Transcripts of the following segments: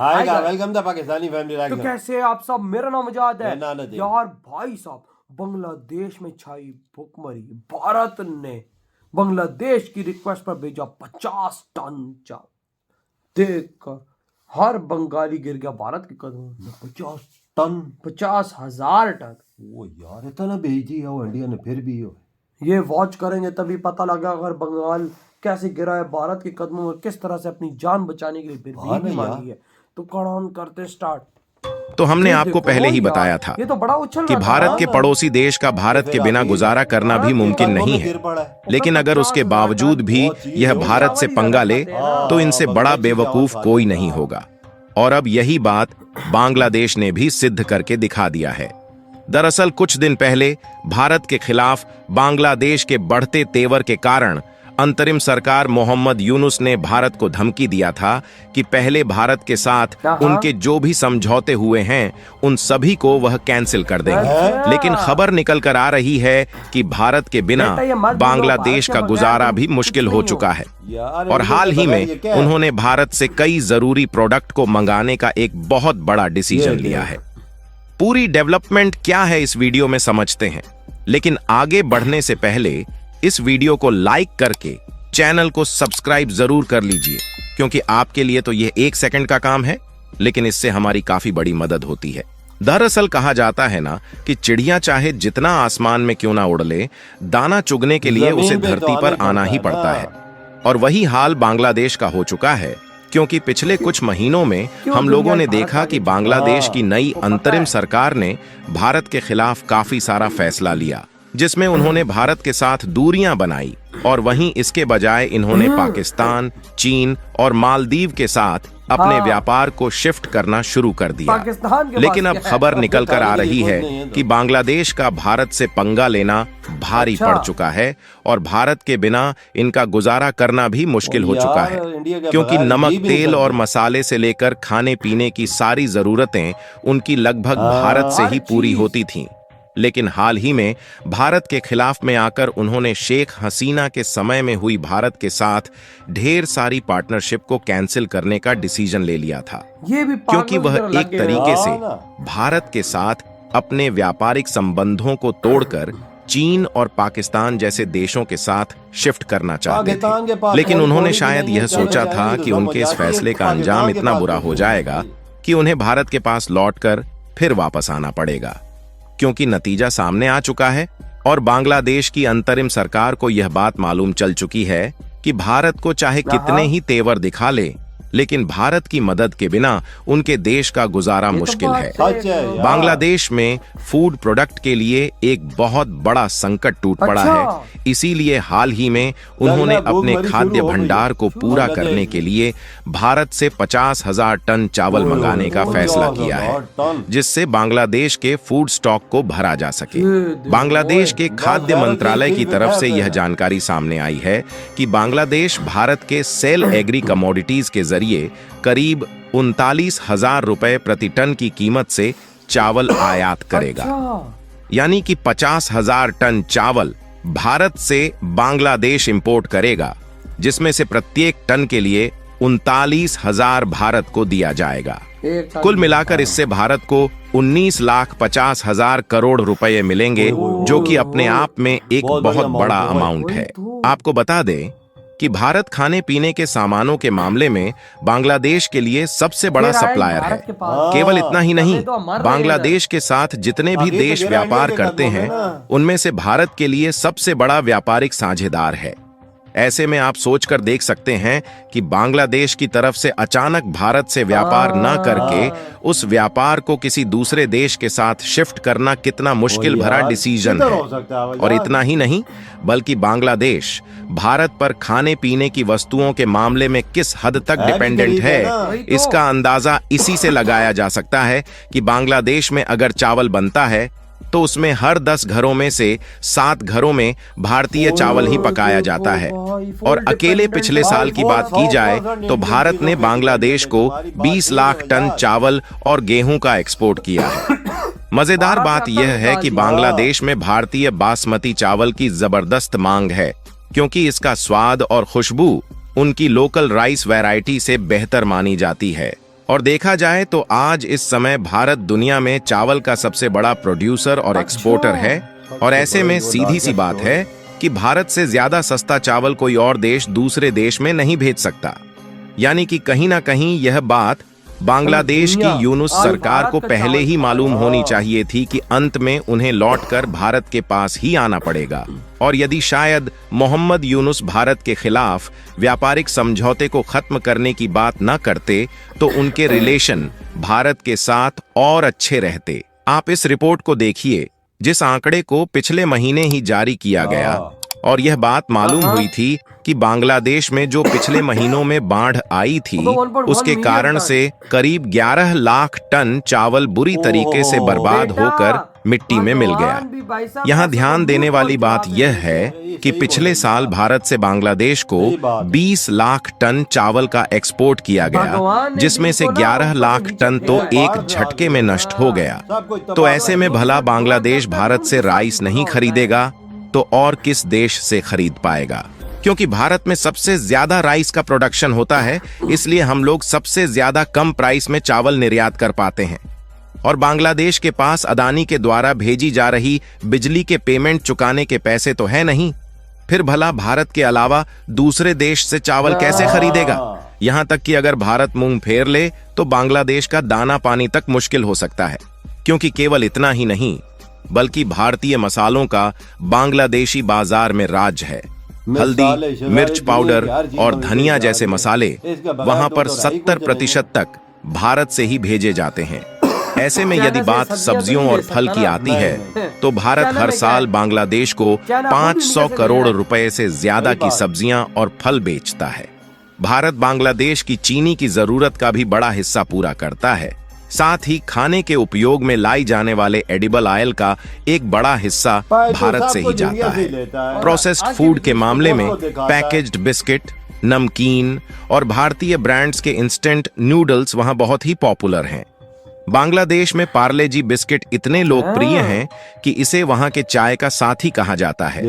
Hi guys, welcome the Pakistani family तो reaction. कैसे हैं आप सब। मेरा नाम आजाद है मेरा नाम नदीम। यार भाई साहब, बांग्लादेश में छाई भुखमरी। भारत ने बांग्लादेश की रिक्वेस्ट पर भेजा 50 टन चावल। देखकर हर बंगाली गिर गया भारत के कदमों में। 50 टन 50,000 टन। वो यार इतना भेज दिया हो इंडिया ने, फिर भी हो। ये वॉच करेंगे तभी पता लगा अगर बंगाल कैसे गिरा है भारत के कदमों में, किस तरह से अपनी जान बचाने के लिए फिर भी मांगी है। तो कौन करते स्टार्ट। तो हमने आपको पहले ही बताया था ये तो बड़ा उछल कि रहा था। भारत के पड़ोसी देश का भारत के बिना गुजारा करना भी मुमकिन नहीं है, लेकिन अगर उसके बावजूद भी यह भारत से पंगा ले तो इनसे बड़ा बेवकूफ कोई नहीं होगा। और अब यही बात बांग्लादेश ने भी सिद्ध करके दिखा दिया है। दरअसल कुछ दिन पहले भारत के खिलाफ बांग्लादेश के बढ़ते तेवर के कारण अंतरिम सरकार मोहम्मद यूनुस ने भारत को धमकी दिया था कि पहले भारत के साथ उनके जो भी समझौते हुए हैं उन सभी को वह कैंसिल कर देंगे। लेकिन खबर निकल कर आ रही है कि भारत के बिना बांग्लादेश का गुजारा भी मुश्किल हो चुका है। और हाल ही में उन्होंने भारत से कई जरूरी प्रोडक्ट को मंगाने का एक बहुत बड़ा डिसीजन लिया है। पूरी डेवलपमेंट क्या है इस वीडियो में समझते हैं, लेकिन आगे बढ़ने से पहले इस वीडियो को लाइक करके चैनल को सब्सक्राइब जरूर कर लीजिए, क्योंकि आपके लिए तो यह 1 सेकंड का काम है, लेकिन इससे हमारी काफी बड़ी मदद होती है। दरअसल कहा जाता है ना कि चिड़िया चाहे जितना आसमान में क्यों ना उड़ ले, दाना चुगने के लिए उसे धरती पर आना ही पड़ता है। और वही हाल बांग्लादेश का हो चुका है, क्योंकि पिछले कुछ महीनों में हम लोगों ने देखा कि बांग्लादेश की नई अंतरिम सरकार ने भारत के खिलाफ काफी सारा फैसला लिया, जिसमें उन्होंने भारत के साथ दूरियां बनाई, और वहीं इसके बजाय इन्होंने पाकिस्तान, चीन और मालदीव के साथ अपने व्यापार को शिफ्ट करना शुरू कर दिया। लेकिन अब खबर निकल कर आ रही है कि बांग्लादेश का भारत से पंगा लेना भारी पड़ चुका है और भारत के बिना इनका गुजारा करना भी मुश्किल हो चुका है, क्योंकि नमक, तेल और मसाले से लेकर खाने पीने की सारी जरूरतें उनकी लगभग भारत से ही पूरी होती थीं। लेकिन हाल ही में भारत के खिलाफ में आकर उन्होंने शेख हसीना के समय में हुई भारत के साथ ढेर सारी पार्टनरशिप को कैंसिल करने का डिसीजन ले लिया था, क्योंकि वह एक तरीके से भारत के साथ अपने व्यापारिक संबंधों को तोड़कर चीन और पाकिस्तान जैसे देशों के साथ शिफ्ट करना चाहते थे। लेकिन उन्होंने शायद यह सोचा था कि उनके इस फैसले का अंजाम इतना बुरा हो जाएगा कि उन्हें भारत के पास लौटकर फिर वापस आना पड़ेगा, क्योंकि नतीजा सामने आ चुका है और बांग्लादेश की अंतरिम सरकार को यह बात मालूम चल चुकी है कि भारत को चाहे कितने ही तेवर दिखा ले, लेकिन भारत की मदद के बिना उनके देश का गुजारा मुश्किल है। बांग्लादेश में फूड प्रोडक्ट के लिए एक बहुत बड़ा संकट टूट पड़ा है, इसीलिए हाल ही में उन्होंने अपने खाद्य भंडार को पूरा करने के लिए भारत से 50,000 टन चावल मंगाने का फैसला किया है, जिससे बांग्लादेश के फूड स्टॉक को भरा जा सके। बांग्लादेश के खाद्य मंत्रालय की तरफ से यह जानकारी सामने आई है कि बांग्लादेश भारत के सेल एग्री कमोडिटीज के जरिए करीब 39,000 रुपए प्रति टन की कीमत से चावल आयात करेगा। यानी कि 50,000 टन चावल भारत से बांग्लादेश इंपोर्ट करेगा, जिसमें से प्रत्येक टन के लिए 39,000 भारत को दिया जाएगा। कुल मिलाकर इससे भारत को 19,50,000 करोड़ रुपए मिलेंगे, जो कि अपने आप में एक बहुत बड़ा अमाउंट है। आपको बता दें कि भारत खाने पीने के सामानों के मामले में बांग्लादेश के लिए सबसे बड़ा सप्लायर है। केवल इतना ही नहीं, बांग्लादेश के साथ जितने भी देश व्यापार करते हैं उनमें से भारत के लिए सबसे बड़ा व्यापारिक साझेदार है। ऐसे में आप सोचकर देख सकते हैं कि बांग्लादेश की तरफ से अचानक भारत से व्यापार न करके उस व्यापार को किसी दूसरे देश के साथ शिफ्ट करना कितना मुश्किल भरा डिसीजन है। और इतना ही नहीं, बल्कि बांग्लादेश भारत पर खाने पीने की वस्तुओं के मामले में किस हद तक डिपेंडेंट है, इसका अंदाजा इसी से लगाया जा सकता है कि बांग्लादेश में अगर चावल बनता है तो उसमें हर 10 घरों में से 7 घरों में भारतीय चावल ही पकाया जाता है। और अकेले पिछले साल की बात की जाए तो भारत ने बांग्लादेश को 20 लाख टन चावल और गेहूं का एक्सपोर्ट किया है। मजेदार बात यह है कि बांग्लादेश में भारतीय बासमती चावल की जबरदस्त मांग है, क्योंकि इसका स्वाद और खुशबू उनकी लोकल राइस वैरायटी से बेहतर मानी जाती है और देखा जाए तो आज इस समय भारत दुनिया में चावल का सबसे बड़ा प्रोड्यूसर और एक्सपोर्टर है। और ऐसे में सीधी सी बात है कि भारत से ज्यादा सस्ता चावल कोई और देश दूसरे देश में नहीं भेज सकता। यानी कि कहीं ना कहीं यह बात बांग्लादेश की यूनुस सरकार को पहले ही मालूम होनी चाहिए थी कि अंत में उन्हें लौटकर भारत के पास ही आना पड़ेगा। और यदि शायद मोहम्मद यूनुस भारत के खिलाफ व्यापारिक समझौते को खत्म करने की बात न करते तो उनके रिलेशन भारत के साथ और अच्छे रहते। आप इस रिपोर्ट को देखिए, जिस आंकड़े को पिछले महीने ही जारी किया गया, और यह बात मालूम हुई थी कि बांग्लादेश में जो पिछले महीनों में बाढ़ आई थी उसके कारण से करीब 11 लाख टन चावल बुरी तरीके से बर्बाद होकर मिट्टी में मिल गया। यहाँ ध्यान देने वाली बात यह है कि पिछले साल भारत से बांग्लादेश को 20 लाख टन चावल का एक्सपोर्ट किया गया, जिसमें से 11 लाख टन तो एक झटके में नष्ट हो गया। तो ऐसे में भला बांग्लादेश भारत से राइस नहीं खरीदेगा तो और किस देश से खरीद पाएगा? क्योंकि भारत में सबसे ज्यादा राइस का प्रोडक्शन होता है, इसलिए हम लोग सबसे ज्यादा कम प्राइस में चावल निर्यात कर पाते हैं। और बांग्लादेश के पास अदानी के द्वारा भेजी जा रही बिजली के पेमेंट चुकाने के पैसे तो है नहीं, फिर भला भारत के अलावा दूसरे देश से चावल कैसे खरीदेगा? यहां तक कि अगर भारत मुंह फेर ले तो बांग्लादेश का दाना पानी तक मुश्किल हो सकता है। क्योंकि केवल इतना ही नहीं, बल्कि भारतीय मसालों का बांग्लादेशी बाजार में राज है। हल्दी, मिर्च पाउडर और धनिया जैसे मसाले वहां पर 70% तक भारत से ही भेजे जाते हैं। ऐसे में यदि बात सब्जियों और फल की आती है तो भारत हर साल बांग्लादेश को 500 करोड़ रुपए से ज्यादा की सब्जियां और फल बेचता है। भारत बांग्लादेश की चीनी की जरूरत का भी बड़ा हिस्सा पूरा करता है। साथ ही खाने के उपयोग में लाई जाने वाले एडिबल ऑयल का एक बड़ा हिस्सा भारत से ही जाता है। प्रोसेस्ड फूड के मामले में पैकेज्ड बिस्किट, नमकीन और भारतीय ब्रांड्स के इंस्टेंट नूडल्स वहां बहुत ही पॉपुलर हैं। बांग्लादेश में पार्ले जी बिस्किट इतने लोकप्रिय हैं कि इसे वहां के चाय का साथी कहा जाता है।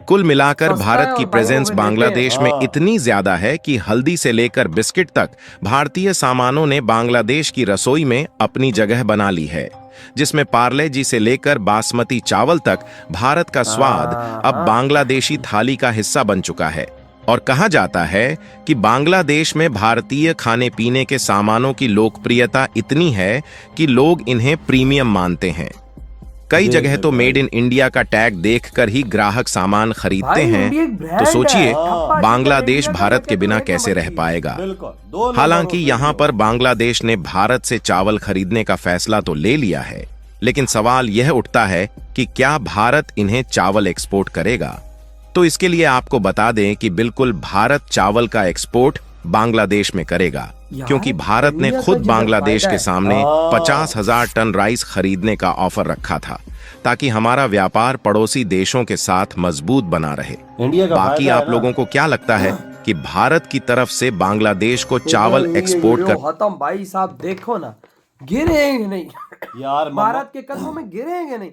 कुल मिलाकर भारत की प्रेजेंस बांग्लादेश में इतनी ज्यादा है कि हल्दी से लेकर बिस्किट तक भारतीय सामानों ने बांग्लादेश की रसोई में अपनी जगह बना ली है, जिसमें पार्ले जी से लेकर बासमती चावल तक भारत का स्वाद अब बांग्लादेशी थाली का हिस्सा बन चुका है। और कहा जाता है कि बांग्लादेश में भारतीय खाने पीने के सामानों की लोकप्रियता इतनी है कि लोग इन्हें प्रीमियम मानते हैं। कई जगह तो मेड इन इंडिया का टैग देखकर ही ग्राहक सामान खरीदते हैं। तो सोचिए बांग्लादेश भारत के बिना कैसे रह पाएगा। हालांकि यहाँ पर बांग्लादेश ने भारत से चावल खरीदने का फैसला तो ले लिया है, लेकिन सवाल यह उठता है कि क्या भारत इन्हें चावल एक्सपोर्ट करेगा? तो इसके लिए आपको बता दें कि बिल्कुल भारत चावल का एक्सपोर्ट बांग्लादेश में करेगा, क्योंकि भारत ने खुद बांग्लादेश के सामने 50,000 टन राइस खरीदने का ऑफर रखा था, ताकि हमारा व्यापार पड़ोसी देशों के साथ मजबूत बना रहे। बाकी आप लोगों को क्या लगता है कि भारत की तरफ से बांग्लादेश को चावल एक्सपोर्ट कर? खत्म भाई साहब, देखो ना, गिरेंगे नहीं यार, भारत के कदमों में गिरेंगे नहीं।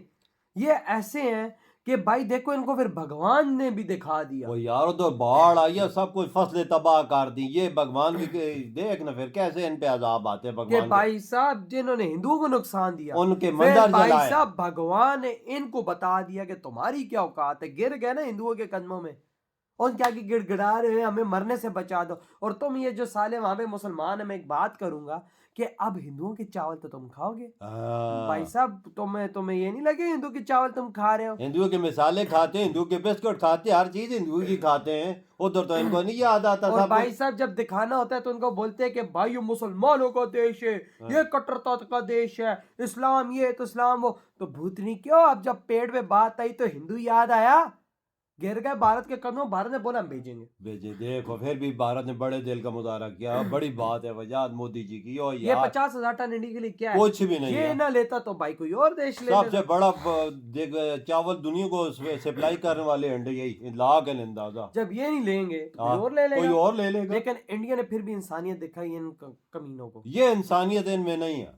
ये ऐसे हैं कि भाई देखो, इनको फिर भगवान ने भी दिखा दिया। ओ यार, तो बाढ़ आई है, सब कुछ फसलें तबाह कर दी। ये भगवान भी देख ना फिर कैसे इन पे अजाब आते हैं भगवान के। भाई साहब जिन्होंने हिंदुओं को नुकसान दिया, उनके मंदिर भाई साहब भगवान ने इनको बता दिया कि तुम्हारी क्या औकात है। गिर गए ना हिंदुओं के कदमों में, और क्या कि गिड़गिड़ा रहे हैं हमें मरने से बचा दो। और तुम ये जो साले वहां पे मुसलमान है, मैं एक बात करूंगा कि अब हिंदुओं के चावल तो तुम खाओगे। भाई साहब तुम्हें ये नहीं लगे हिंदू के चावल तुम खा रहे हो? हिंदुओं के मिसाले खाते हैं, हिंदू के बिस्कुट खाते हैं, हर चीज हिंदू की खाते हैं। उधर तो इनको नहीं याद आता। और भाई साहब जब दिखाना होता है तो उनको बोलते हैं कि भाई ये मुसलमानों का देश है, ये कट्टरता का देश है, इस्लाम ये तो इस्लाम वो। तो भूतनी क्यों, अब जब पेड़ पे बात आई तो हिंदू याद आया, गिर गए भारत के कदमों। भारत ने बोला हम भेजे। देखो फिर भी भारत ने बड़े दिल का मुजाहरा किया। बड़ी बात है वजाद मोदी जी की। ये 50,000 टन इंडिया के लिए क्या है? कुछ भी नहीं। ये ना लेता तो भाई कोई और देश ले। सबसे बड़ा चावल दुनिया को सप्लाई करने वाले इंडिया, यही लाख है अंदाजा। जब ये नहीं लेंगे कोई और ले लेगा। लेकिन इंडिया ने फिर भी इंसानियत दिखाई इन कमीनों को। ये इंसानियत इनमें नहीं है।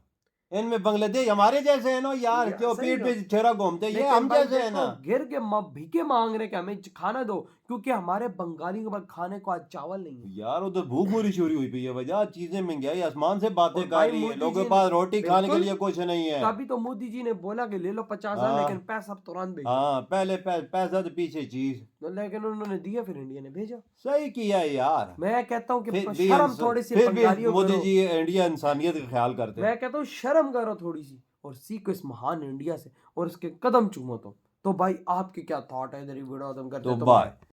इनमें बांग्लादेश हमारे जैसे है ना यार, यार, जो सही पीठ पे बात। छेरा घूमते हैं, ये लेकिन हम भाई जैसे है देखो, ना। गिर के भीखे मांग रहे कि हमें खाना दो, क्योंकि हमारे बंगालियों के पास खाने को आज चावल नहीं है। यार उधर भूख पूरी चोरी हुई पई है, वजह चीजें महंगाई आसमान से बातें और कर भाई रही है, मोदी लोगों जी के ने पास रोटी खाने के बिल्कुल, लिए कुछ नहीं है। तभी तो मोदी जी ने बोला कि ले लो 50,000, लेकिन हाँ पैसा तुरंत भेजो। हाँ, पहले पैसा तो पीछे चीज। तो लेकिन उन्होंने दिया, फिर इंडिया ने भेजा। सही किया है यार। मैं कहता हूँ फिर कि भी शर्म थोड़ी सी फिर भी बंगालियों मोदी करो। जी इंडिया इंसानियत का ख्याल करते हैं। मैं कहता हूँ शर्म करो थोड़ी सी, और सीखो इस महान इंडिया से, और इसके कदम चूमो तुम। तो भाई आपके क्या थॉट है, इधर ही वीडियो खत्म करते तो हैं। तो बाय।